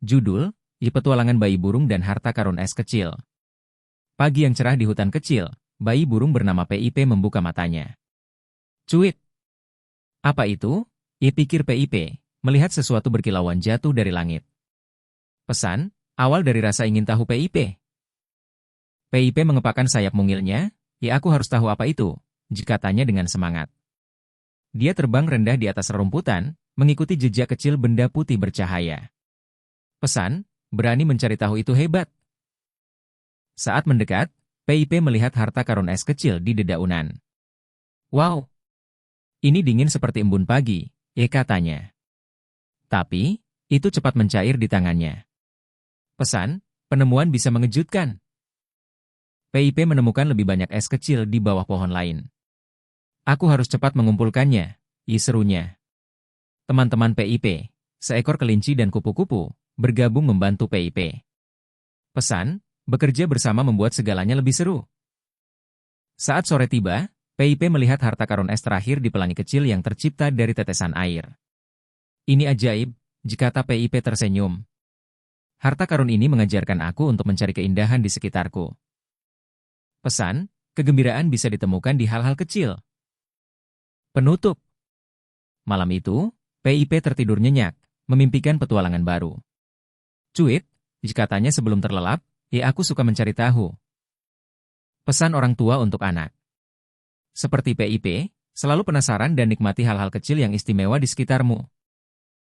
Judul, Petualangan Bayi Burung dan Harta Karun Es Kecil. Pagi yang cerah di hutan kecil, bayi burung bernama PIP membuka matanya. Cuit! Apa itu? Pikir PIP, melihat sesuatu berkilauan jatuh dari langit. Pesan, awal dari rasa ingin tahu PIP. PIP mengepakkan sayap mungilnya, aku harus tahu apa itu, katanya dengan semangat. Dia terbang rendah di atas rerumputan, mengikuti jejak kecil benda putih bercahaya. Pesan, berani mencari tahu itu hebat. Saat mendekat, PIP melihat harta karun es kecil di dedaunan. Wow! Ini dingin seperti embun pagi, katanya. Tapi, itu cepat mencair di tangannya. Pesan, penemuan bisa mengejutkan. PIP menemukan lebih banyak es kecil di bawah pohon lain. Aku harus cepat mengumpulkannya, serunya. Teman-teman PIP, seekor kelinci dan kupu-kupu, bergabung membantu PIP. Pesan, bekerja bersama membuat segalanya lebih seru. Saat sore tiba, PIP melihat harta karun es terakhir di pelangi kecil yang tercipta dari tetesan air. Ini ajaib, kata PIP tersenyum. Harta karun ini mengajarkan aku untuk mencari keindahan di sekitarku. Pesan, kegembiraan bisa ditemukan di hal-hal kecil. Penutup. Malam itu, PIP tertidur nyenyak, memimpikan petualangan baru. Cuit, katanya sebelum terlelap, aku suka mencari tahu. Pesan orang tua untuk anak. Seperti PIP, selalu penasaran dan nikmati hal-hal kecil yang istimewa di sekitarmu.